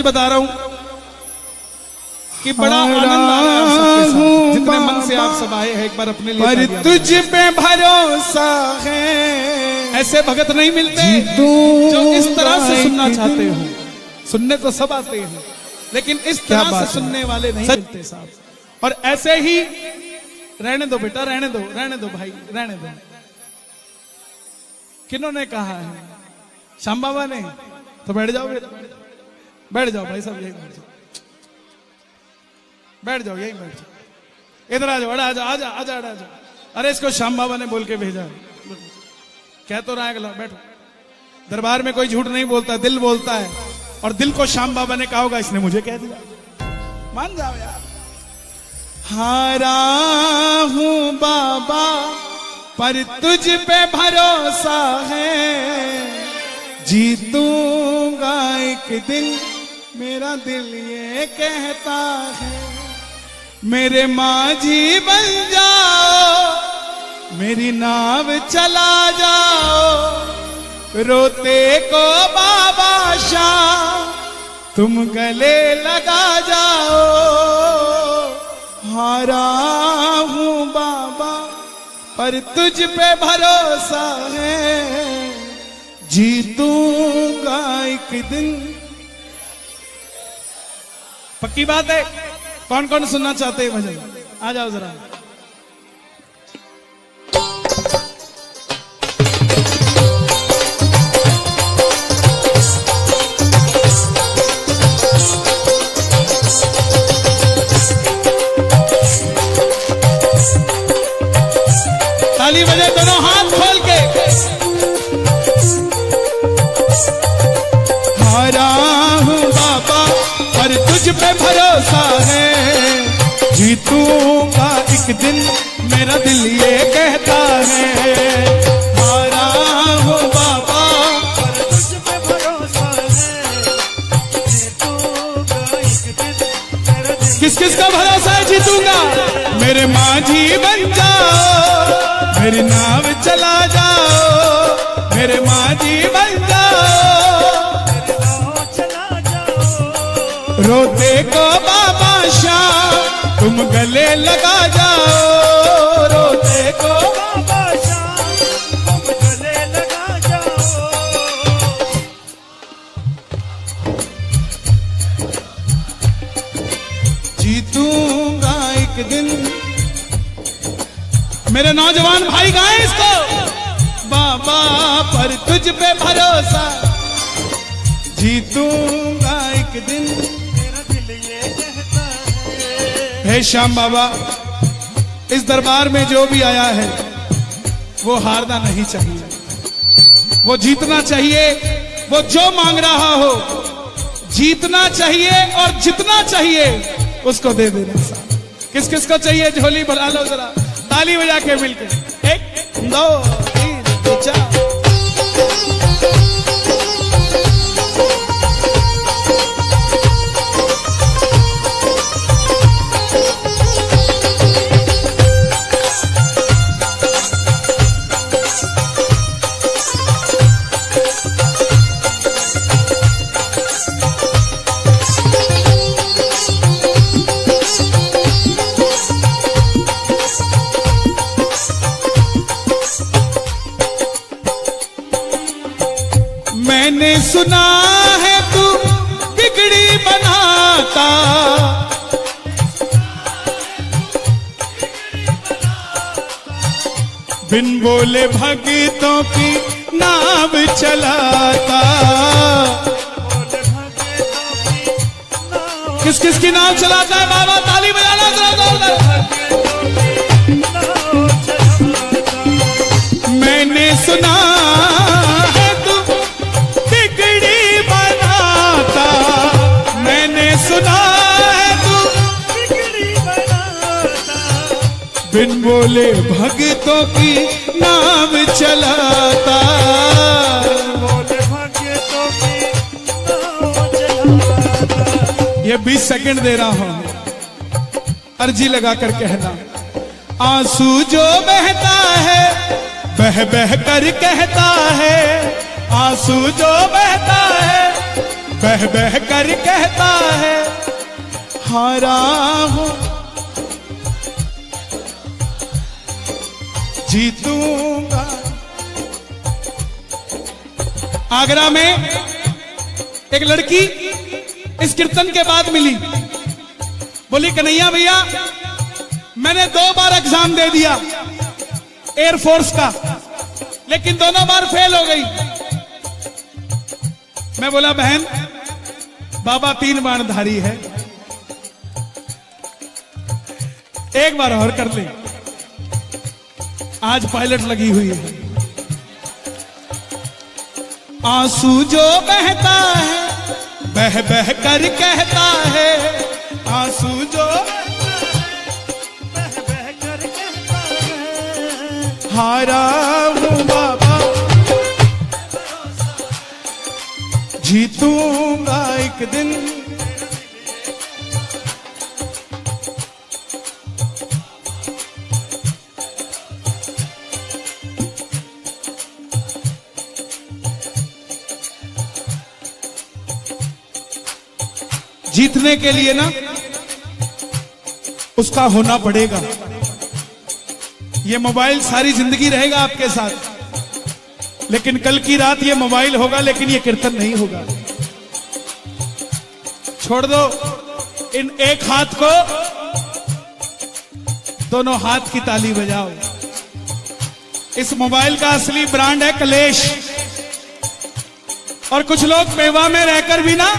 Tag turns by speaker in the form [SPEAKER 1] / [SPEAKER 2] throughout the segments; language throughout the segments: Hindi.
[SPEAKER 1] बता रहा हूं कि बड़ा आनंद आ रहा है आप सबके साथ, जितने मन से आप सब आए हैं एक बार अपने लिए
[SPEAKER 2] पर तुझ पे भरोसा है।
[SPEAKER 1] ऐसे भगत नहीं मिलते जो इस तरह से सुनना चाहते हो। सुनने तो सब आते हैं लेकिन इस तरह से सुनने वाले नहीं मिलते साहब। और ऐसे ही रहने दो बेटा, रहने दो भाई, रहने दो। किन्होंने कहा है? श्याम बाबा ने। तो बैठ जाओ, बैठ जाओ भाई साहब, यही बैठ जाओ, बैठ जाओ, यही बैठ जाओ। इधर आ जाओ, आजा आजा आजा आजा। अरे इसको श्याम बाबा ने बोल के भेजा, कह तो रहा है, बैठो। दरबार में कोई झूठ नहीं बोलता, दिल बोलता है। और दिल को श्याम बाबा ने कहा होगा, इसने मुझे कह दिया। मान जाओ यार।
[SPEAKER 2] हारा हूं बाबा पर तुझ पे भरोसा है। जीतूंगा एक दिन मेरा दिल ये कहता है। मेरे माझी बन जाओ, मेरी नाव चला जाओ। रोते को बाबा शाह तुम गले लगा जाओ। हारा हूं बाबा पर तुझ पे भरोसा है। जीतूंगा एक दिन।
[SPEAKER 1] पक्की बात है। कौन कौन सुनना चाहते हैं भजन? आ जाओ जरा। ताली बजे दोनों हाथ खोल के।
[SPEAKER 2] हारा हूं बाबा पर तुझ पे भरोसा है। जीतूंगा एक दिन मेरा दिल ये कहता है। हारा हूं बाबा पर तुझ पे भरोसा है। जीतूंगा एक दिन मेरा दिल।
[SPEAKER 1] किस किस का भरोसा है जीतूंगा?
[SPEAKER 2] मेरे माझी बन जाओ, मेरी नाव चला जाओ। मेरे माझी बन जाओ, रोते को बाबा शाह तुम गले लगा जाओ। रोते को बाबा शाह तुम गले लगा जाओ। जीतूंगा एक दिन।
[SPEAKER 1] मेरे नौजवान भाई गाएं इसको।
[SPEAKER 2] बाबा पर तुझ पे भरोसा। जीतूंगा एक दिन मेरा दिल ये कहता है।
[SPEAKER 1] हे श्याम बाबा, इस दरबार में जो भी आया है वो हारना नहीं चाहिए, वो जीतना चाहिए। वो जो मांग रहा हो जीतना चाहिए और जितना चाहिए उसको दे देना। किस किस को चाहिए झोली भरा लो जरा, ताली बजा के मिलकर। 1 2 3 4।
[SPEAKER 2] मैंने सुना है तू बिगड़ी बनाता। बिन बोले भगतों की नाव चलाता।
[SPEAKER 1] किस किस की नाव चलाता है बाबा? ताली बजाना जरा।
[SPEAKER 2] मैंने सुना है तू बिगड़ी बनाता। मैंने सुना है तू बिगड़ी बनाता। बिन बोले भगतों की नाव चलाता। बोले भगतों की नाव चलाता। ये 20 सेकंड दे रहा हूं, अर्जी लगा कर कहना। आंसू जो बहता है बह बह कर कहता है। आंसू जो बहता है
[SPEAKER 1] बह बह कर कहता है हारा हूं जीतूंगा। आगरा में एक लड़की इस कीर्तन के बाद मिली, बोली कन्हैया भैया मैंने 2 बार एग्जाम दे दिया एयरफोर्स का, लेकिन दोनों बार फेल हो गई। मैं बोला बहन बाबा 3 बाणधारी है, एक बार और कर ले। आज पायलट लगी हुई है। आंसू जो बहता है बह बह कर कहता है, आंसू जो
[SPEAKER 2] बह बह कर कहता है
[SPEAKER 1] हारा हूं बाबा जीतूंगा एक दिन। जीतने के लिए ना उसका होना पड़ेगा। ये मोबाइल सारी जिंदगी रहेगा आपके साथ, लेकिन कल की रात ये मोबाइल होगा लेकिन ये कीर्तन नहीं होगा। छोड़ दो इन एक हाथ को, दोनों हाथ की ताली बजाओ। इस मोबाइल का असली ब्रांड है कलेश। और कुछ लोग पेवा में रहकर भी ना,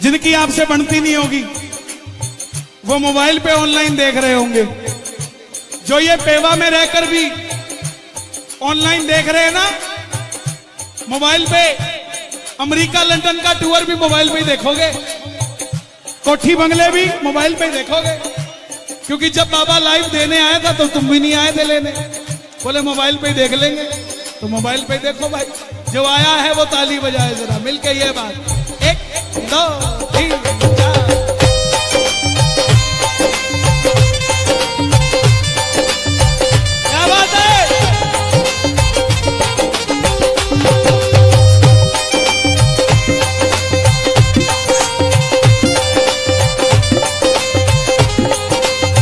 [SPEAKER 1] जिनकी आपसे बनती नहीं होगी, वो मोबाइल पे ऑनलाइन देख रहे होंगे। जो ये पेवा में रहकर भी ऑनलाइन देख रहे हैं ना मोबाइल पे, अमेरिका लंदन का टूर भी मोबाइल पे ही देखोगे, कोठी बंगले भी मोबाइल पे ही देखोगे। क्योंकि जब बाबा लाइव देने आया था तो तुम भी नहीं आए थे लेने, बोले मोबाइल पे ही देख लेंगे, तो मोबाइल पे देखो भाई। जो आया है वो ताली बजाए जरा मिलके। ये बात 1 2 3 4। क्या बात है?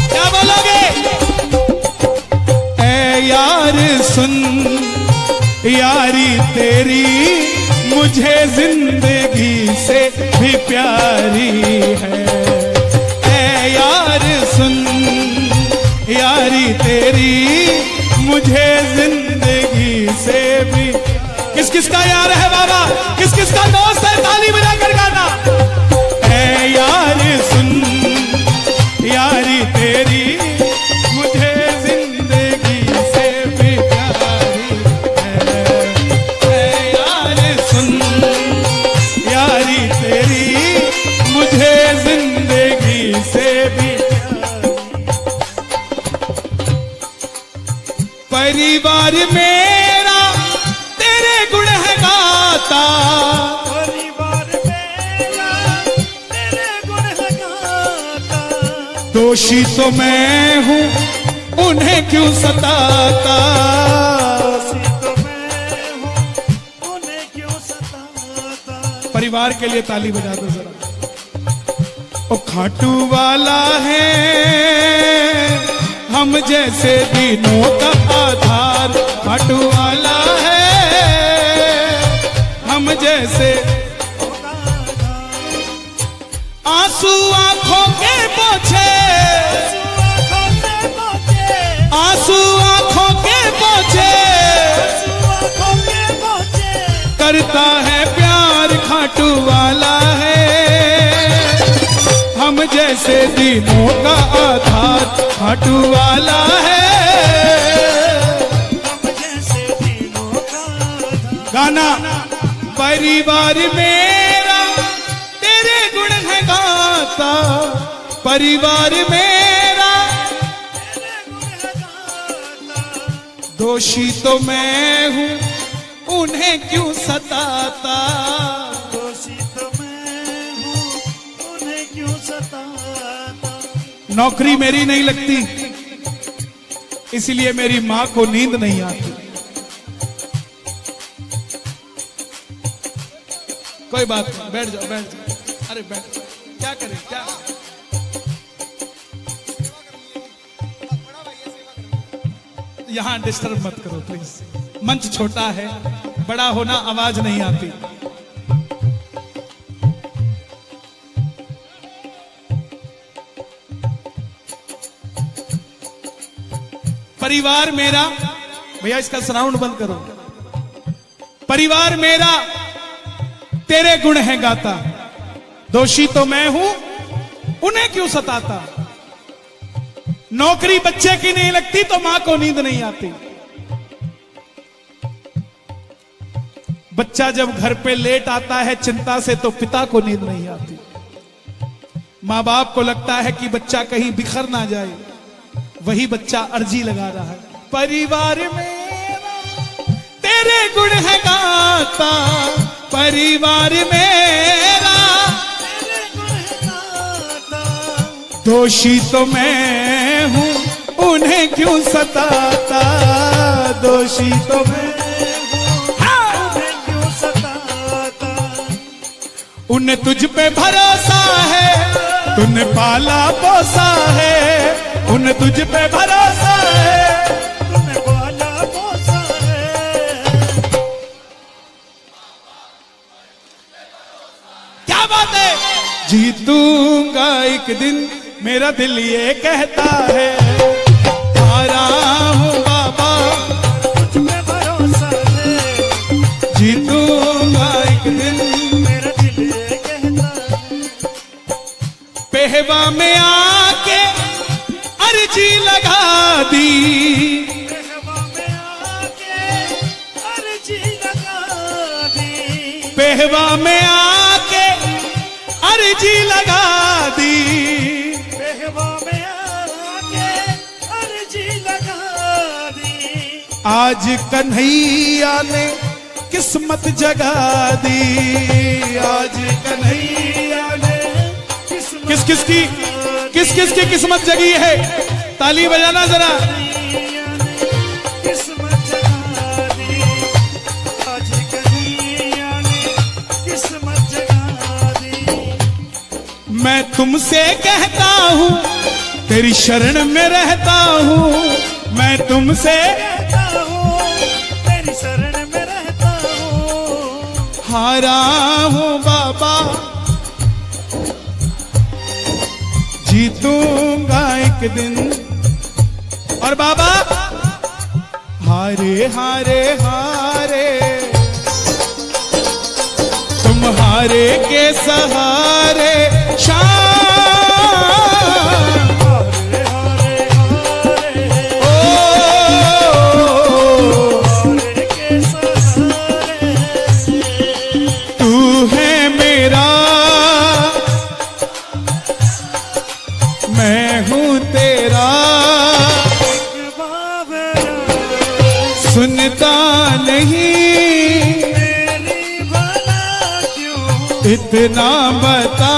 [SPEAKER 1] क्या बोलोगे? ऐ यार सुन यारी तेरी मुझे जिंदगी से भी प्यारी है। ऐ यार सुन यारी तेरी मुझे जिंदगी से भी। किस किस का यार है बाबा, किस किस का दोस्त है, ताली बजाकर गाना। ऐ यार सुन यारी तेरी मुझे जिंदगी से भी प्यारी है। ऐ यार सुन यारी तेरी मुझे जिंदगी से भी। परिवार मेरा तेरे गुण है गाता,
[SPEAKER 2] परिवार मेरा तेरे गुण है गाता।
[SPEAKER 1] दोषी तो मैं हूँ उन्हें क्यों सताता।
[SPEAKER 2] दोषी तो मैं हूँ उन्हें क्यों सताता।
[SPEAKER 1] परिवार के लिए ताली बजा दो जरा। ओ खाटू वाला है हम जैसे दिनों का आधार। खाटू वाला है हम जैसे, आंसू आंखों के पोछे, आंसू आंखों के पोछे, करता है प्यार खाटू वाला है हम जैसे दिनों का आधार। खाटू वाला है
[SPEAKER 2] हम जैसे दिनों का आधार।
[SPEAKER 1] गाना। परिवार मेरा तेरे गुण है गाता, परिवार मेरा दोषी तो मैं हूँ उन्हें क्यों सताता।
[SPEAKER 2] दोषी तो मैं हूँ उन्हें क्यों सताता।
[SPEAKER 1] नौकरी मेरी नहीं लगती इसलिए मेरी मां को नींद नहीं आती। कोई बात नहीं, बैठ जाओ बैठ जाओ। अरे बैठ जाओ, क्या करें क्या। यहाँ डिस्टर्ब मत करो प्लीज, मंच छोटा है, बड़ा होना आवाज नहीं आती। परिवार मेरा, भैया इसका साउंड बंद करो। परिवार मेरा तेरे गुण है गाता, दोषी तो मैं हूं उन्हें क्यों सताता। नौकरी बच्चे की नहीं लगती तो मां को नींद नहीं आती। बच्चा जब घर पे लेट आता है चिंता से तो पिता को नींद नहीं आती। मां बाप को लगता है कि बच्चा कहीं बिखर ना जाए, वही बच्चा अर्जी लगा रहा है। परिवार मेरा तेरे गुण है गाता, परिवार मेरा
[SPEAKER 2] तेरे गुण है गाता,
[SPEAKER 1] दोषी तो मैं हूं उन्हें क्यों सताता। दोषी तो मैं
[SPEAKER 2] उन्हें क्यों सताता।
[SPEAKER 1] उन्हें तुझ पे भरोसा है, तूने पाला पोसा है। उन्हें तुझ पे भरोसा है,
[SPEAKER 2] तूने पाला पोसा है।
[SPEAKER 1] क्या बात है। जीतूंगा एक दिन मेरा दिल ये कहता है, हारा हूं बाबा
[SPEAKER 2] तुझ पे भरोसा है।
[SPEAKER 1] जीतूंगा एक दिन
[SPEAKER 2] मेरा दिल ये कहता है।
[SPEAKER 1] पेहवा में आके अर्जी लगा दी,
[SPEAKER 2] पेहवा में आके अर्जी लगा दी।
[SPEAKER 1] पेहवा में आके अर्जी लगा दी।
[SPEAKER 2] पेहवा में आके अर्जी लगा दी।
[SPEAKER 1] आज कन्हैया ने किस्मत जगा दी। आज कन्हैया ने किस किस की किस्मत जगी है। ताली बजाना जरा।
[SPEAKER 2] किस्मत जगा दी। आज कन्हैया ने किस्मत जगा दी।
[SPEAKER 1] मैं तुमसे कहता हूँ तेरी शरण में रहता हूँ। मैं तुमसे
[SPEAKER 2] कहता हूँ तेरी शरण में रहता हूँ।
[SPEAKER 1] हारा हूँ बाबा जीतूंगा एक दिन। और बाबा हारे हारे हारे तुम हारे के सहारे शाम।
[SPEAKER 2] हारे हारे हारे
[SPEAKER 1] ओ
[SPEAKER 2] हारे के सहारे।
[SPEAKER 1] तू है मेरा मैं हूँ तेरा, सुनता नहीं
[SPEAKER 2] मेरी भला क्यों
[SPEAKER 1] इतना बता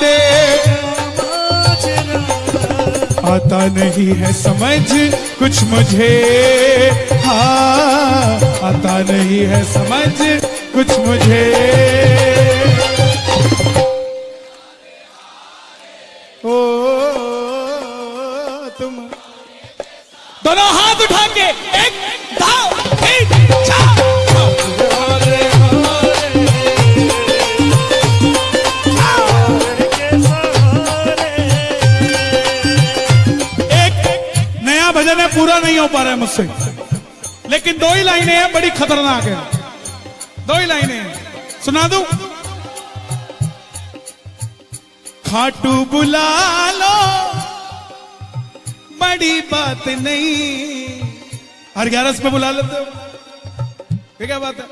[SPEAKER 1] दे।
[SPEAKER 2] माजरा।
[SPEAKER 1] आता नहीं है समझ कुछ मुझे, हाँ आता नहीं है समझ कुछ मुझे। ओ तुम दोनों हाथ उठा के एक दाव एक चार।
[SPEAKER 2] हारे हारे हारे के सहारे।
[SPEAKER 1] एक नया भजन है, पूरा नहीं हो पा रहा है मुझसे, लेकिन दो ही लाइनें हैं, बड़ी खतरनाक है। दो ही लाइनें हैं, सुना दूं। खाटू बुला लो बड़ी बात नहीं। हर 11 पे बुला लेते हो, ये क्या बात है।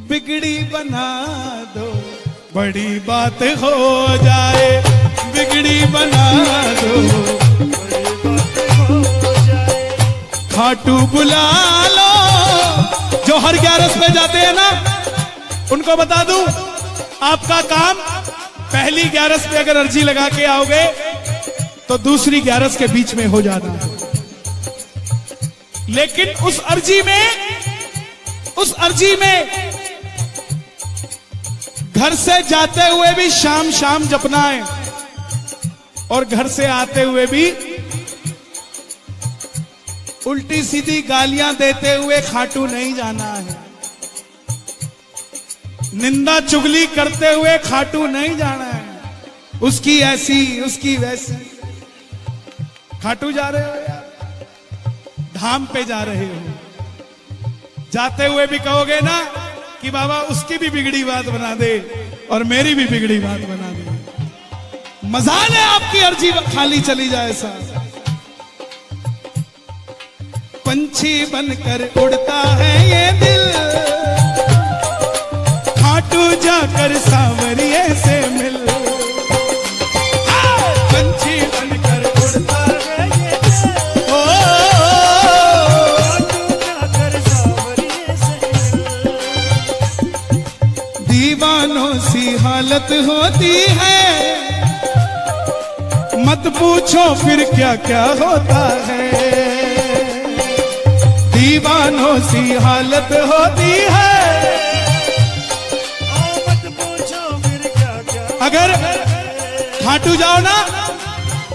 [SPEAKER 1] बिगड़ी बना दो बड़ी बात हो जाए। बिगड़ी बना दो खाटू बुला लो। जो हर 11 पे जाते हैं ना, उनको बता दूं, आपका काम पहली 11 पे अगर अर्जी लगा के आओगे तो दूसरी 11 के बीच में हो जाना है। लेकिन उस अर्जी में घर से जाते हुए भी शाम शाम जपना है और घर से आते हुए भी उल्टी सीधी गालियां देते हुए खाटू नहीं जाना है। निंदा चुगली करते हुए खाटू नहीं जाना है। उसकी ऐसी उसकी वैसी। खाटू जा रहे हो यार, धाम पे जा रहे हो। जाते हुए भी कहोगे ना कि बाबा उसकी भी बिगड़ी बात बना दे और मेरी भी बिगड़ी बात बना दे। मजाल है आपकी अर्जी खाली चली जाए साहब। पंछी बनकर उड़ता है ये दिल, खाटू जाकर सांवरिये से मिल। पंछी बनकर उड़ता है ये दिल, ओ
[SPEAKER 2] खाटू जाकर सांवरिये से मिल।
[SPEAKER 1] दीवानों सी हालत होती है, मत पूछो फिर क्या क्या होता है। दीवानों सी हालत होती है,
[SPEAKER 2] मत पूछो फिर क्या क्या।
[SPEAKER 1] अगर खाटू जाओ ना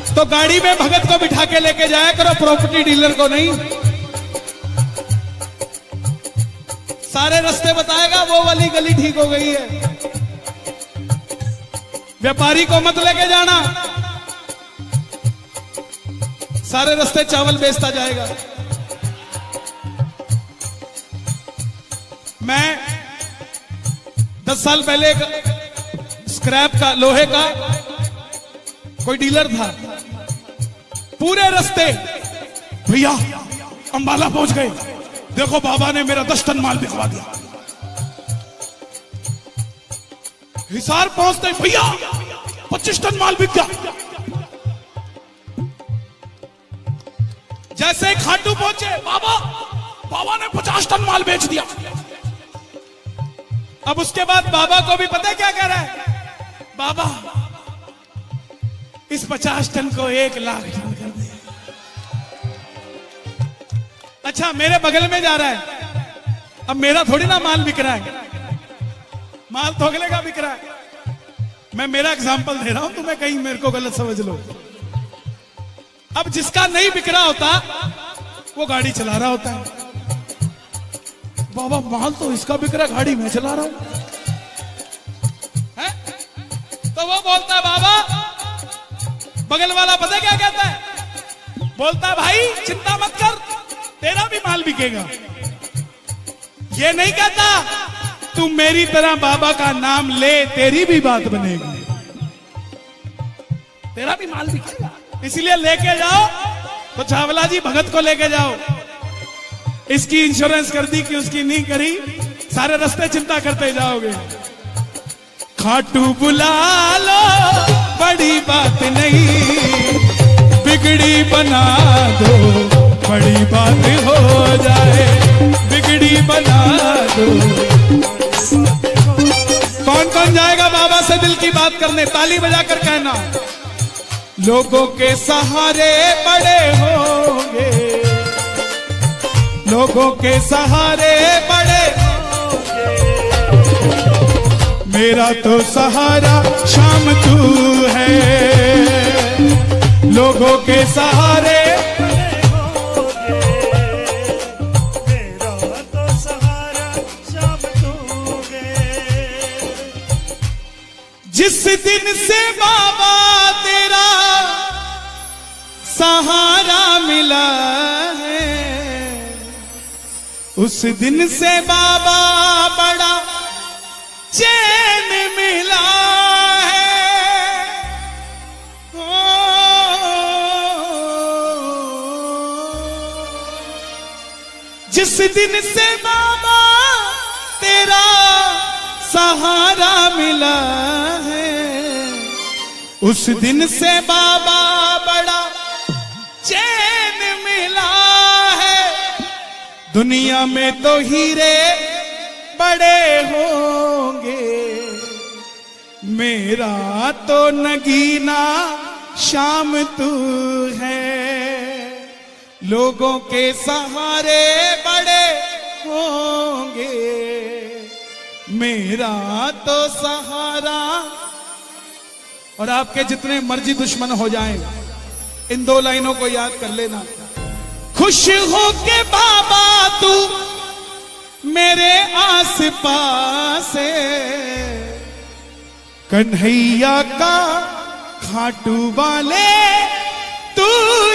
[SPEAKER 1] तो गाड़ी में भगत को बिठा के लेके जाया करो, प्रॉपर्टी डीलर को नहीं। सारे रास्ते बताएगा, वो वाली गली ठीक हो गई है। व्यापारी को मत लेके जाना, सारे रास्ते चावल बेचता जाएगा। मैं 10 साल पहले स्क्रैप का लोहे का कोई डीलर था। पूरे रास्ते भैया अंबाला पहुंच गए, देखो बाबा ने मेरा 10 टन माल बिकवा दिया। हिसार पहुंचते भैया 25 टन माल बिक गया। जैसे ही खाटू पहुंचे, बाबा ने 50 टन माल बेच दिया। अब उसके बाद बाबा को भी पता है क्या कह रहा है? बाबा इस 50 टन को 1 लाख टन कर दे। अच्छा मेरे बगल में जा रहा है, अब मेरा थोड़ी ना माल बिक रहा है, माल तो अगले का बिक रहा है। मैं मेरा एग्जांपल दे रहा हूं, तुम्हें कहीं मेरे को गलत समझ लो। अब जिसका नहीं बिक रहा होता वो गाड़ी चला रहा होता है। बाबा माल तो इसका बिक रहा, गाड़ी मैं चला रहा हूं। तो वो बोलता है बाबा, बगल वाला पता क्या कहता है? बोलता है भाई चिंता मत कर, तेरा भी माल बिकेगा। ये नहीं कहता तू मेरी तरह बाबा का नाम ले, तेरी भी बात बनेगी, तेरा भी माल बिकेगा। इसलिए लेके जाओ तो चावला जी भगत को लेके जाओ। इसकी इंश्योरेंस कर दी कि उसकी नहीं करी, सारे रास्ते चिंता करते जाओगे। खाटू बुला लो बड़ी बात नहीं, बिगड़ी बना दो बड़ी बात हो जाए। बिगड़ी बना दो। कौन कौन जाएगा बाबा से दिल की बात करने? ताली बजाकर कहना, लोगों के सहारे बड़े होंगे, लोगों के सहारे बड़े होंगे। मेरा तो सहारा शाम तू है, लोगों के सहारे
[SPEAKER 2] बड़े होंगे। मेरा तो सहारा शाम तू है।
[SPEAKER 1] जिस दिन से बाबा तेरा सहारा मिला है, उस दिन से बाबा बड़ा चैन मिला है। जिस दिन से बाबा तेरा सहारा मिला है, उस दिन से बाबा बड़ा चैन मिला है। दुनिया में तो हीरे बड़े होंगे, मेरा तो नगीना शाम तू है। लोगों के सहारे बड़े होंगे, मेरा तो सहारा। और आपके जितने मर्जी दुश्मन हो जाएं, इन दो लाइनों को याद कर लेना। खुश हो के बाबा तू मेरे आस पास है, कन्हैया का खाटू वाले तू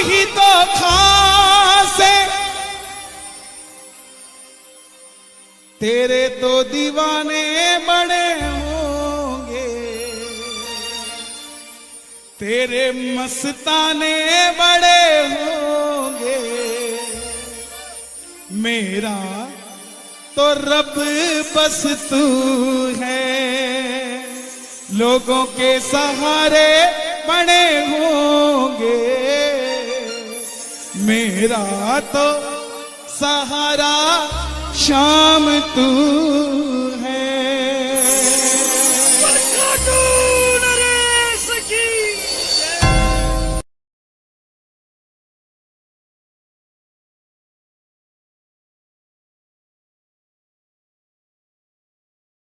[SPEAKER 1] ही तो खास है। तेरे तो दीवाने बड़े होंगे, तेरे मस्ताने बड़े होंगे, मेरा तो रब बस तू है। लोगों के सहारे बड़े होंगे, मेरा तो सहारा शाम तू